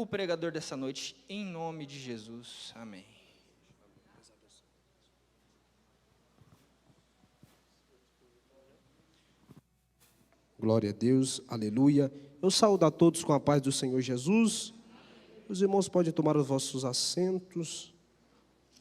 o pregador dessa noite, em nome de Jesus. Amém. Glória a Deus, aleluia. Eu saúdo a todos com a paz do Senhor Jesus. Os irmãos podem tomar os vossos assentos.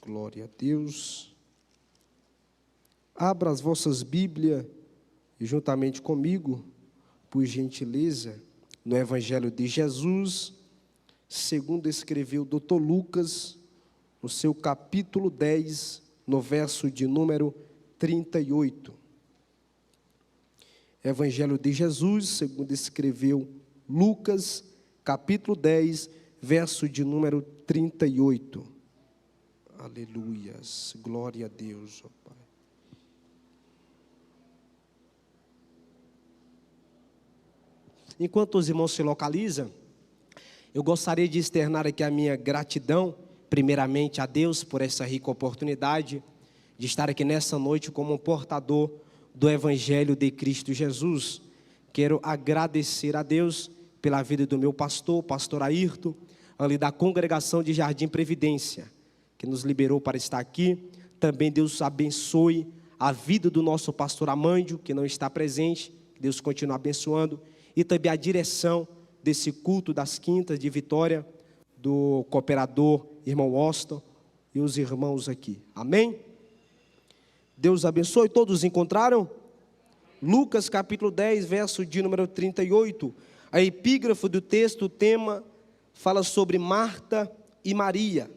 Glória a Deus. Abra as vossas Bíblias e juntamente comigo, por gentileza, no Evangelho de Jesus, segundo escreveu o Dr. Lucas, no seu capítulo 10, no verso de número 38. Evangelho de Jesus, segundo escreveu Lucas, capítulo 10, verso de número 38. Aleluias, glória a Deus, ó Pai. Enquanto os irmãos se localizam, eu gostaria de externar aqui a minha gratidão, primeiramente a Deus por essa rica oportunidade de estar aqui nessa noite como um portador do Evangelho de Cristo Jesus. Quero agradecer a Deus pela vida do meu pastor, pastor Ayrton, ali da congregação de Jardim Previdência, que nos liberou para estar aqui. Também Deus abençoe a vida do nosso pastor Amândio, que não está presente, que Deus continue abençoando, e também a direção desse culto das quintas de Vitória, do cooperador irmão Austin e os irmãos aqui. Amém? Deus abençoe. Todos encontraram? Lucas capítulo 10, verso de número 38. A epígrafe do texto, o tema, fala sobre Marta e Maria.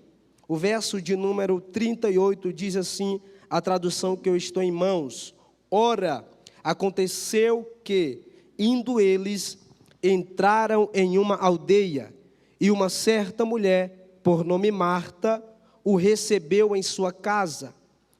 O verso de número 38 diz assim, a tradução que eu estou em mãos: Ora, aconteceu que, indo eles, entraram em uma aldeia, e uma certa mulher, por nome Marta, o recebeu em sua casa.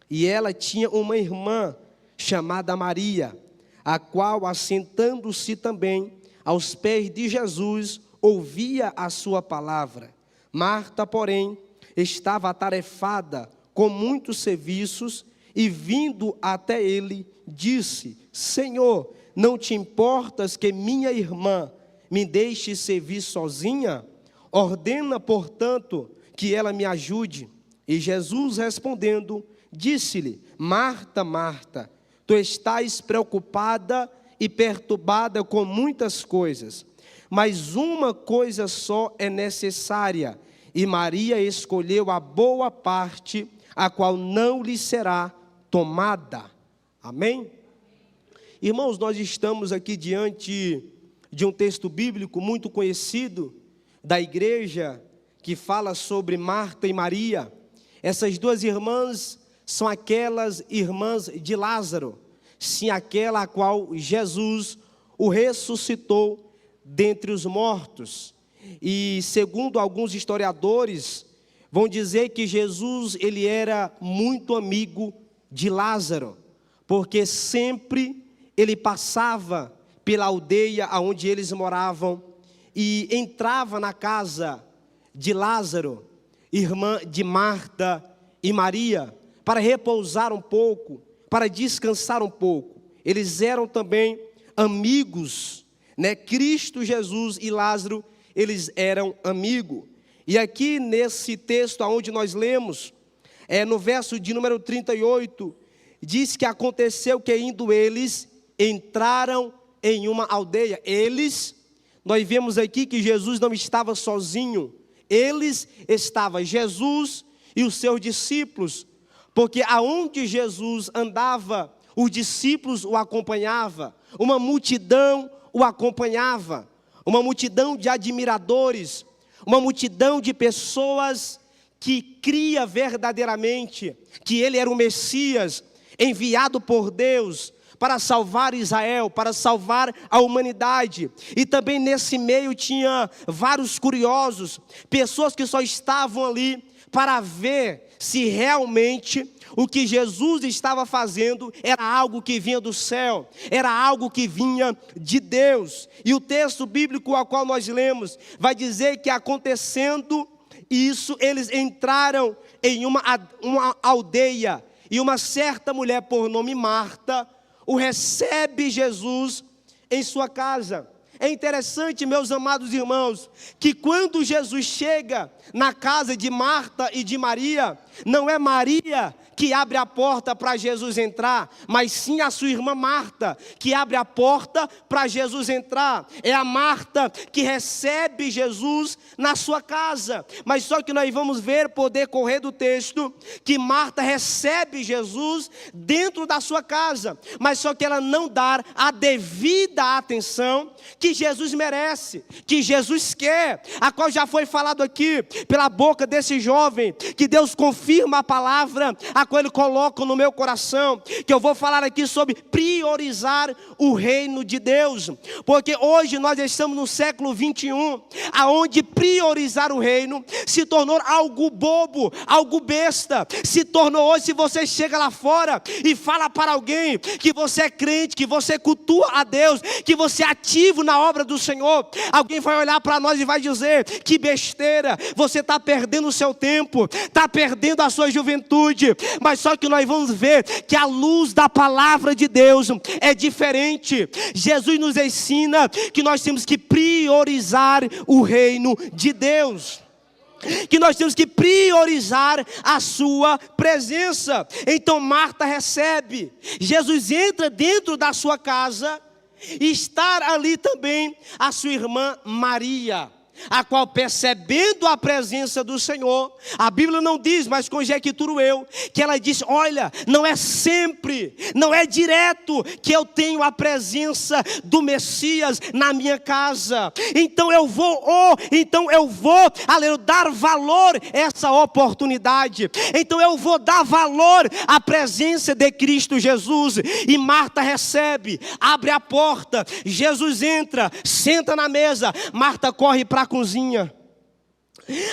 E ela tinha uma irmã, chamada Maria, a qual, assentando-se também aos pés de Jesus, ouvia a sua palavra. Marta, porém, estava atarefada com muitos serviços, e vindo até ele, disse: Senhor, não te importas que minha irmã me deixe servir sozinha? Ordena, portanto, que ela me ajude. E Jesus, respondendo, disse-lhe: Marta, Marta, tu estás preocupada e perturbada com muitas coisas, mas uma coisa só é necessária, e Maria escolheu a boa parte, a qual não lhe será tomada. Amém? Irmãos, nós estamos aqui diante de um texto bíblico muito conhecido da igreja, que fala sobre Marta e Maria. Essas duas irmãs são aquelas irmãs de Lázaro, sim, aquela a qual Jesus o ressuscitou dentre os mortos. E segundo alguns historiadores, vão dizer que Jesus, ele era muito amigo de Lázaro, porque sempre ele passava pela aldeia onde eles moravam e entrava na casa de Lázaro, irmã de Marta e Maria, para repousar um pouco, para descansar um pouco. Eles eram também amigos, né? Cristo Jesus e Lázaro, eles eram amigos. E aqui nesse texto onde nós lemos, no verso de número 38, diz que aconteceu que indo eles, entraram em uma aldeia. Eles, nós vemos aqui que Jesus não estava sozinho. Eles estavam, Jesus e os seus discípulos, porque aonde Jesus andava, os discípulos o acompanhavam, uma multidão o acompanhava, uma multidão de admiradores, uma multidão de pessoas que cria verdadeiramente que ele era o Messias, enviado por Deus para salvar Israel, para salvar a humanidade. E também nesse meio tinha vários curiosos, pessoas que só estavam ali para ver se realmente o que Jesus estava fazendo era algo que vinha do céu, era algo que vinha de Deus. E o texto bíblico ao qual nós lemos vai dizer que, acontecendo isso, eles entraram em uma aldeia, e uma certa mulher por nome Marta o recebe Jesus em sua casa. É interessante, meus amados irmãos, que quando Jesus chega na casa de Marta e de Maria, não é Maria que abre a porta para Jesus entrar, mas sim a sua irmã Marta, que abre a porta para Jesus entrar. É a Marta que recebe Jesus na sua casa. Mas só que nós vamos ver, por decorrer do texto, que Marta recebe Jesus dentro da sua casa, mas só que ela não dá a devida atenção que Jesus merece, que Jesus quer, a qual já foi falado aqui pela boca desse jovem, que Deus confirma a palavra, a qual Ele coloca no meu coração, que eu vou falar aqui sobre priorizar o reino de Deus, porque hoje nós estamos no século 21, aonde priorizar o reino se tornou algo bobo, algo besta, se tornou hoje, se você chega lá fora e fala para alguém que você é crente, que você cultua a Deus, que você é ativo na obra do Senhor, alguém vai olhar para nós e vai dizer, que besteira, você está perdendo o seu tempo, está perdendo a sua juventude. Mas só que nós vamos ver que a luz da palavra de Deus é diferente. Jesus nos ensina que nós temos que priorizar o reino de Deus, que nós temos que priorizar a sua presença. Então Marta recebe, Jesus entra dentro da sua casa, e está ali também a sua irmã Maria, a qual, percebendo a presença do Senhor, a Bíblia não diz, mas conjecturo eu, que ela diz, olha, não é sempre, não é direto que eu tenho a presença do Messias na minha casa, então eu vou aleluia, dar valor a essa oportunidade, então eu vou dar valor à presença de Cristo Jesus. E Marta recebe, abre a porta, Jesus entra, senta na mesa, Marta corre para a cozinha.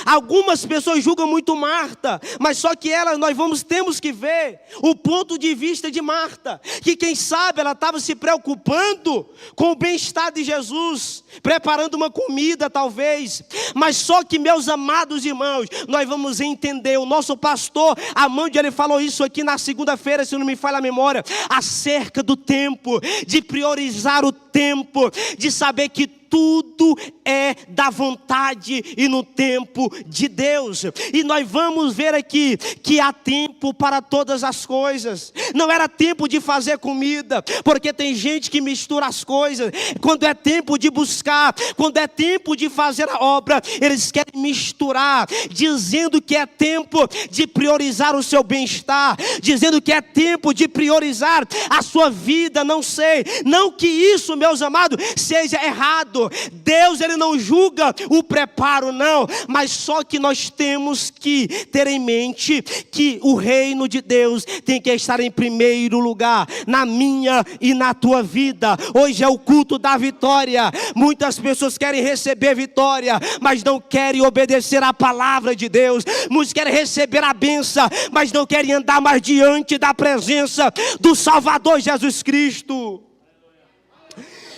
Algumas pessoas julgam muito Marta, mas só que temos que ver o ponto de vista de Marta, que quem sabe ela estava se preocupando com o bem-estar de Jesus, preparando uma comida talvez, mas só que, meus amados irmãos, nós vamos entender, o nosso pastor Amândio, ele falou isso aqui na segunda-feira, se não me falha a memória, acerca do tempo, de priorizar o tempo, de saber que tudo é da vontade e no tempo de Deus. E nós vamos ver aqui que há tempo para todas as coisas. Não era tempo de fazer comida, porque tem gente que mistura as coisas. Quando é tempo de buscar, quando é tempo de fazer a obra, eles querem misturar, dizendo que é tempo de priorizar o seu bem-estar, dizendo que é tempo de priorizar a sua vida. Não sei, não que isso, meus amados, seja errado. Deus, ele não julga o preparo, não, mas só que nós temos que ter em mente que o reino de Deus tem que estar em primeiro lugar na minha e na tua vida. Hoje é o culto da vitória. Muitas pessoas querem receber vitória, mas não querem obedecer à palavra de Deus. Muitos querem receber a bênção, mas não querem andar mais diante da presença do Salvador Jesus Cristo.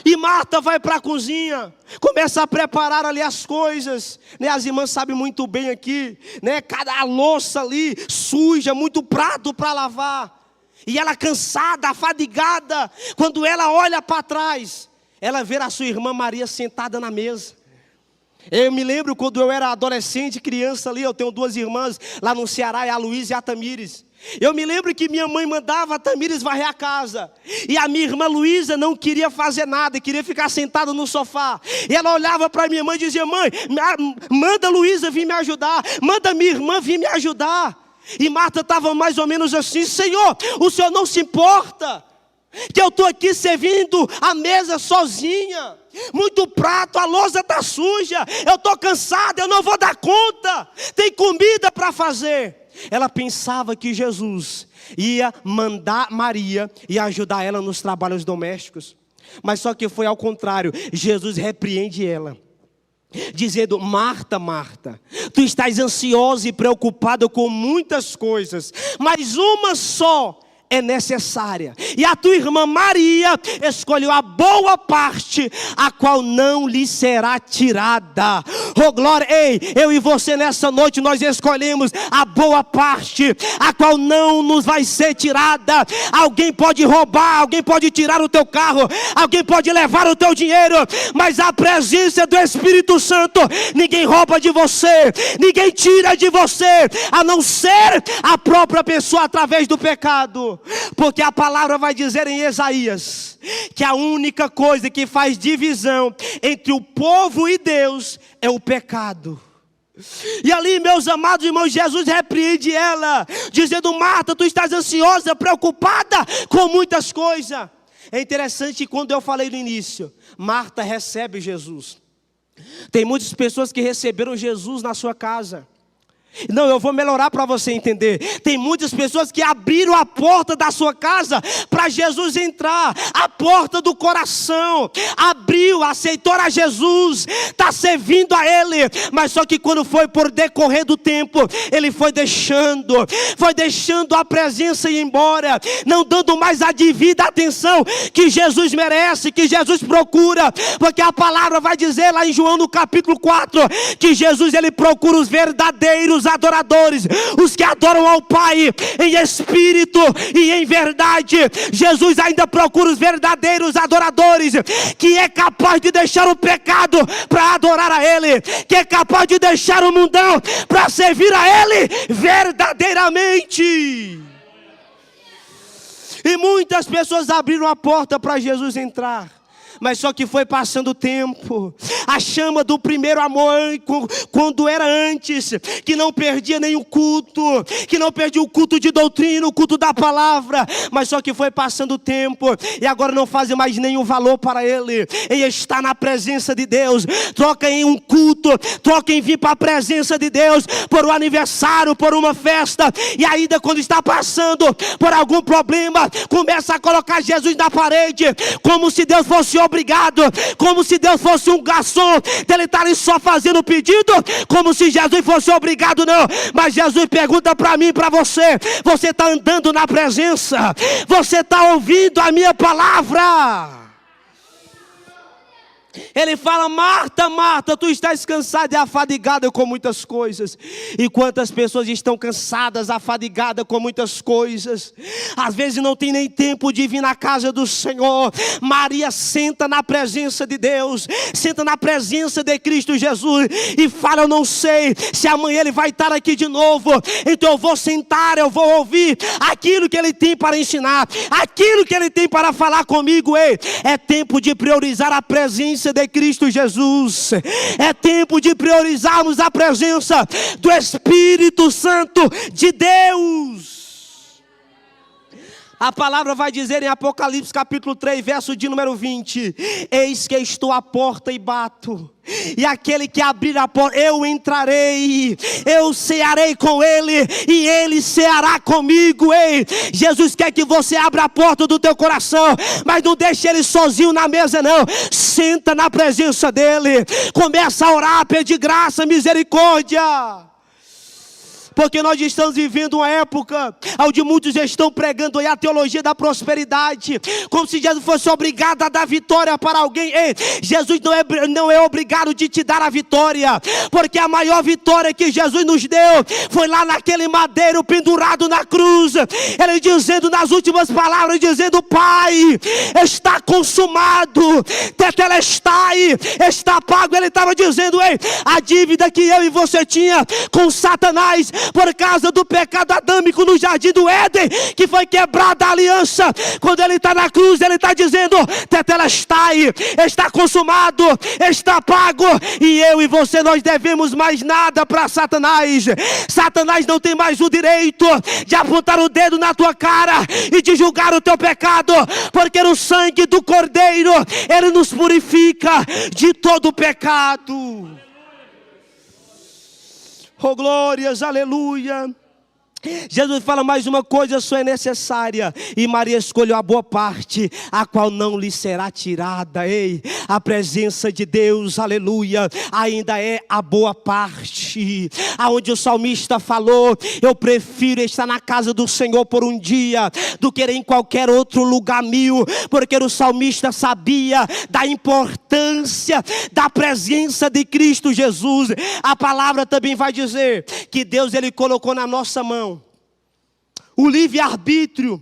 E Marta vai para a cozinha, começa a preparar ali as coisas, né? As irmãs sabem muito bem aqui, né? Cada louça ali suja, muito prato para lavar. E ela cansada, afadigada, quando ela olha para trás, ela vê a sua irmã Maria sentada na mesa. Eu me lembro quando eu era adolescente, criança ali, eu tenho duas irmãs lá no Ceará, a Luísa e a Tamires. Eu me lembro que minha mãe mandava a Tamires varrer a casa, e a minha irmã Luísa não queria fazer nada, queria ficar sentada no sofá. E ela olhava para minha mãe e dizia, mãe, manda a Luísa vir me ajudar, manda minha irmã vir me ajudar. E Marta estava mais ou menos assim, Senhor, o Senhor não se importa que eu estou aqui servindo a mesa sozinha, muito prato, a louça está suja, eu estou cansada, eu não vou dar conta, tem comida para fazer. Ela pensava que Jesus ia mandar Maria e ajudar ela nos trabalhos domésticos, mas só que foi ao contrário. Jesus repreende ela, dizendo, Marta, Marta, tu estás ansiosa e preocupada com muitas coisas, mas uma só é necessária. E a tua irmã Maria escolheu a boa parte, a qual não lhe será tirada. Oh glória, ei, eu e você nessa noite nós escolhemos a boa parte, a qual não nos vai ser tirada. Alguém pode roubar, alguém pode tirar o teu carro, alguém pode levar o teu dinheiro, mas a presença do Espírito Santo, ninguém rouba de você, ninguém tira de você, a não ser a própria pessoa através do pecado. Porque a palavra vai dizer em Isaías que a única coisa que faz divisão entre o povo e Deus é o pecado. E ali, meus amados irmãos, Jesus repreende ela, dizendo: Marta, tu estás ansiosa, preocupada com muitas coisas. É interessante que quando eu falei no início, Marta recebe Jesus. Tem muitas pessoas que receberam Jesus na sua casa. Não, eu vou melhorar para você entender. Tem muitas pessoas que abriram a porta da sua casa para Jesus entrar. A porta do coração. Abriu, aceitou a Jesus. Está servindo a Ele. Mas só que quando foi por decorrer do tempo, ele foi deixando a presença ir embora. Não dando mais a devida atenção que Jesus merece, que Jesus procura. Porque a palavra vai dizer lá em João no capítulo 4, que Jesus ele procura os verdadeiros adoradores, os que adoram ao Pai em espírito e em verdade. Jesus ainda procura os verdadeiros adoradores, que é capaz de deixar o pecado para adorar a Ele, que é capaz de deixar o mundão para servir a Ele verdadeiramente. E muitas pessoas abriram a porta para Jesus entrar. Mas só que foi passando o tempo. A chama do primeiro amor, quando era antes, que não perdia nenhum culto, que não perdia o culto de doutrina, o culto da palavra. Mas só que foi passando o tempo, e agora não faz mais nenhum valor para ele, em estar na presença de Deus. Troca em um culto, troca em vir para a presença de Deus, por um aniversário, por uma festa. E ainda quando está passando por algum problema, começa a colocar Jesus na parede, como se Deus fosse obrigado, como se Deus fosse um garçom, ele está ali só fazendo pedido, como se Jesus fosse obrigado, não. Mas Jesus pergunta para mim e para você: você está andando na presença? Você está ouvindo a minha palavra? Ele fala: Marta, Marta, tu estás cansada e afadigada com muitas coisas. E quantas pessoas estão cansadas, afadigadas com muitas coisas, às vezes não tem nem tempo de vir na casa do Senhor. Maria senta na presença de Deus, senta na presença de Cristo Jesus e fala: eu não sei se amanhã Ele vai estar aqui de novo, então eu vou sentar, eu vou ouvir aquilo que Ele tem para ensinar, aquilo que Ele tem para falar comigo. Ei, é tempo de priorizar a presença de Cristo Jesus. É tempo de priorizarmos a presença do Espírito Santo de Deus. A palavra vai dizer em Apocalipse capítulo 3, verso de número 20: eis que estou à porta e bato, e aquele que abrir a porta, eu entrarei, eu cearei com ele, e ele ceará comigo. Ei, Jesus quer que você abra a porta do teu coração, mas não deixe ele sozinho na mesa, não. Senta na presença dele, começa a orar, pedir graça, misericórdia. Porque nós estamos vivendo uma época onde muitos estão pregando aí a teologia da prosperidade, como se Jesus fosse obrigado a dar vitória para alguém. Ei, Jesus não é obrigado de te dar a vitória, porque a maior vitória que Jesus nos deu foi lá naquele madeiro pendurado na cruz. Ele dizendo nas últimas palavras, dizendo: Pai, está consumado, tetelestai, está pago. Ele estava dizendo: ei, a dívida que eu e você tinha com Satanás, por causa do pecado adâmico no jardim do Éden, que foi quebrada a aliança. Quando ele está na cruz, ele está dizendo: tetelestai, está consumado, está pago. E eu e você, nós devemos mais nada para Satanás. Satanás não tem mais o direito de apontar o dedo na tua cara e de julgar o teu pecado, porque no sangue do Cordeiro ele nos purifica de todo pecado. Oh glórias, aleluia. Jesus fala: mais uma coisa só é necessária, e Maria escolheu a boa parte, a qual não lhe será tirada. Ei, a presença de Deus, aleluia, ainda é a boa parte. Aonde o salmista falou: eu prefiro estar na casa do Senhor por um dia, do que em qualquer outro lugar 1000, porque o salmista sabia da importância da presença de Cristo Jesus. A palavra também vai dizer que Deus, Ele colocou na nossa mão o livre-arbítrio,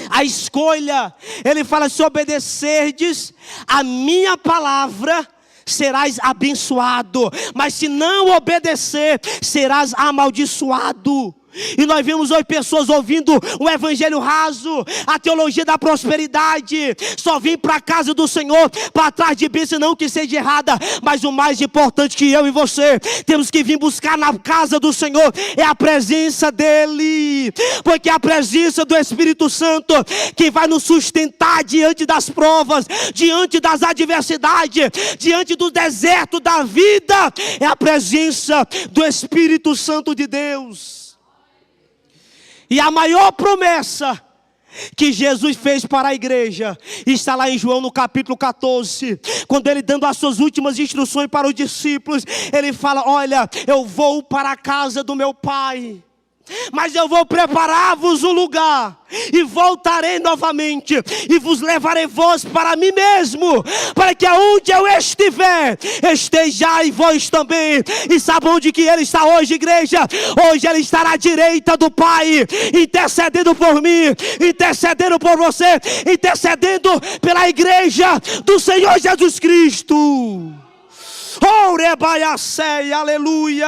a escolha. Ele fala: se obedecerdes a minha palavra, serás abençoado, mas se não obedecer, serás amaldiçoado. E nós vemos hoje pessoas ouvindo o evangelho raso, a teologia da prosperidade. Só vim para a casa do Senhor para trás de bênção, não que seja errada, mas o mais importante que eu e você temos que vir buscar na casa do Senhor é a presença dEle, porque é a presença do Espírito Santo que vai nos sustentar diante das provas, diante das adversidades, diante do deserto da vida. É a presença do Espírito Santo de Deus. E a maior promessa que Jesus fez para a igreja está lá em João no capítulo 14, quando ele, dando as suas últimas instruções para os discípulos, ele fala: olha, eu vou para a casa do meu Pai, mas eu vou preparar-vos um lugar, e voltarei novamente, e vos levarei vós para mim mesmo, para que aonde eu estiver, estejais vós também. E sabe onde que Ele está hoje, igreja? Hoje Ele está à direita do Pai, intercedendo por mim, intercedendo por você, intercedendo pela igreja do Senhor Jesus Cristo. Oh, rebaiacei, aleluia,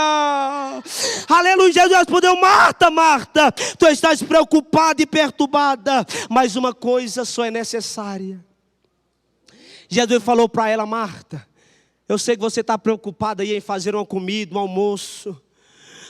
aleluia. Jesus respondeu: Marta, Marta, tu estás preocupada e perturbada, mas uma coisa só é necessária. Jesus falou para ela: Marta, eu sei que você está preocupada aí em fazer uma comida, um almoço,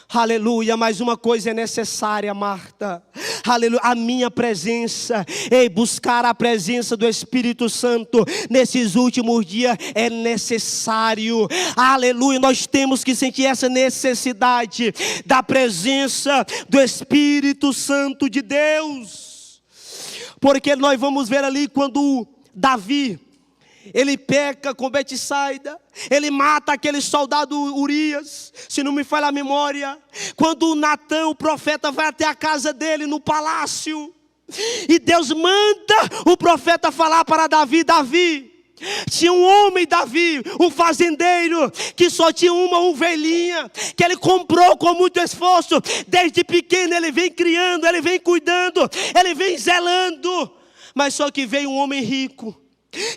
aleluia, mas uma coisa é necessária, Marta, aleluia, a minha presença. Ei, buscar a presença do Espírito Santo nesses últimos dias é necessário, aleluia. Nós temos que sentir essa necessidade da presença do Espírito Santo de Deus, porque nós vamos ver ali quando Davi, ele peca com Betsaida, ele mata aquele soldado Urias, se não me falha a memória. Quando Natã, o profeta, vai até a casa dele no palácio, e Deus manda o profeta falar para Davi: Davi, tinha um homem, Davi, um fazendeiro, que só tinha uma ovelhinha, que ele comprou com muito esforço. Desde pequeno ele vem criando, ele vem cuidando, ele vem zelando. Mas só que veio um homem rico,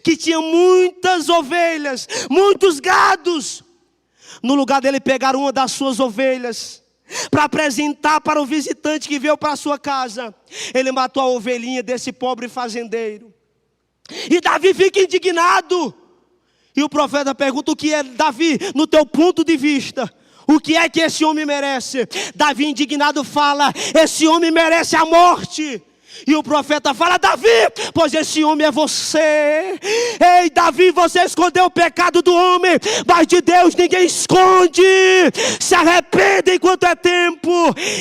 que tinha muitas ovelhas, muitos gados. No lugar dele pegar uma das suas ovelhas para apresentar para o visitante que veio para a sua casa, ele matou a ovelhinha desse pobre fazendeiro. E Davi fica indignado. E o profeta pergunta: o que é, Davi, no teu ponto de vista, o que é que esse homem merece? Davi, indignado, fala: esse homem merece a morte. E o profeta fala: Davi, pois esse homem é você. Ei, Davi, você escondeu o pecado do homem, mas de Deus ninguém esconde. Se arrependa enquanto é tempo.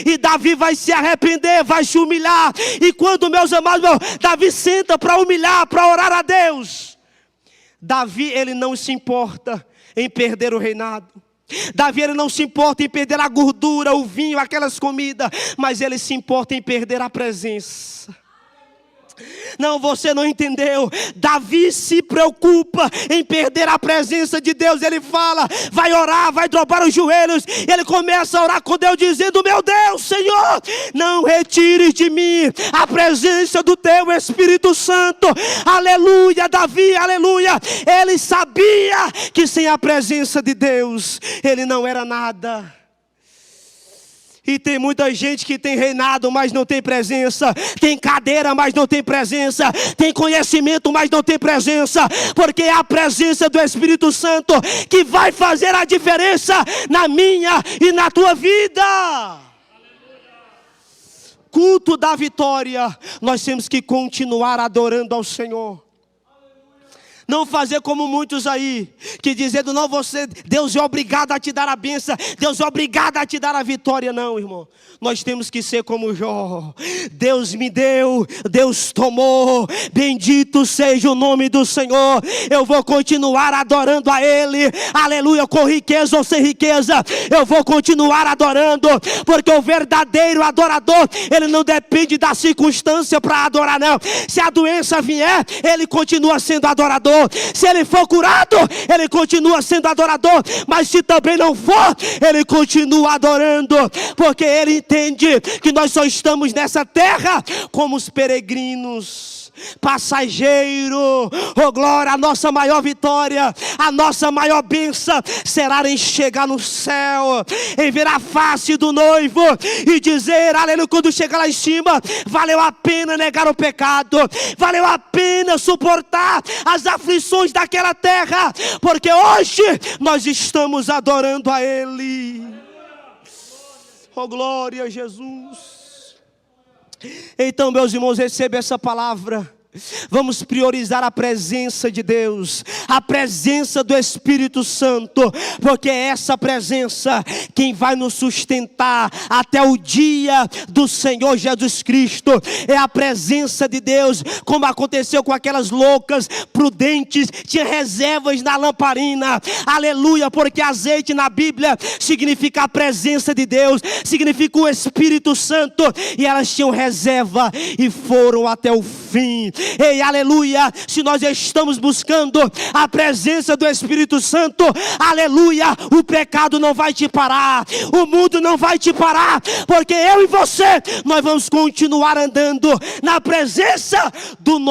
E Davi vai se arrepender, vai se humilhar. E quando, meus amados, Davi senta para humilhar, para orar a Deus, Davi, ele não se importa em perder o reinado. Davi, ele não se importa em perder a gordura, o vinho, aquelas comidas, mas ele se importa em perder a presença. Não, você não entendeu. Davi se preocupa em perder a presença de Deus. Ele fala, vai orar, vai dobrar os joelhos. Ele começa a orar com Deus, dizendo: meu Deus, Senhor, não retires de mim a presença do teu Espírito Santo. Aleluia, Davi, aleluia. Ele sabia que sem a presença de Deus ele não era nada. E tem muita gente que tem reinado, mas não tem presença. Tem cadeira, mas não tem presença. Tem conhecimento, mas não tem presença. Porque é a presença do Espírito Santo que vai fazer a diferença na minha e na tua vida. Culto da vitória. Nós temos que continuar adorando ao Senhor. Não fazer como muitos aí, que dizendo, não, Deus é obrigado a te dar a bênção, Deus é obrigado a te dar a vitória. Não, irmão, nós temos que ser como Jó. Deus me deu, Deus tomou, bendito seja o nome do Senhor. Eu vou continuar adorando a Ele, aleluia, com riqueza ou sem riqueza, eu vou continuar adorando, porque o verdadeiro adorador, ele não depende da circunstância para adorar, não. Se a doença vier, ele continua sendo adorador. Se ele for curado, ele continua sendo adorador. Mas se também não for, ele continua adorando, porque ele entende que nós só estamos nessa terra como os peregrinos, passageiro. Oh glória, a nossa maior vitória, a nossa maior bênção será em chegar no céu, em ver a face do noivo e dizer, aleluia, quando chegar lá em cima, valeu a pena negar o pecado, valeu a pena suportar as aflições daquela terra, porque hoje nós estamos adorando a Ele. Oh glória a Jesus. Então, meus irmãos, receba essa palavra. Vamos priorizar a presença de Deus, a presença do Espírito Santo, porque é essa presença quem vai nos sustentar até o dia do Senhor Jesus Cristo. É a presença de Deus, como aconteceu com aquelas loucas prudentes, tinha reservas na lamparina, aleluia, porque azeite na Bíblia significa a presença de Deus, significa o Espírito Santo, e elas tinham reserva e foram até o fim. Ei, aleluia, se nós estamos buscando a presença do Espírito Santo, aleluia, o pecado não vai te parar, o mundo não vai te parar, porque eu e você, nós vamos continuar andando na presença do nosso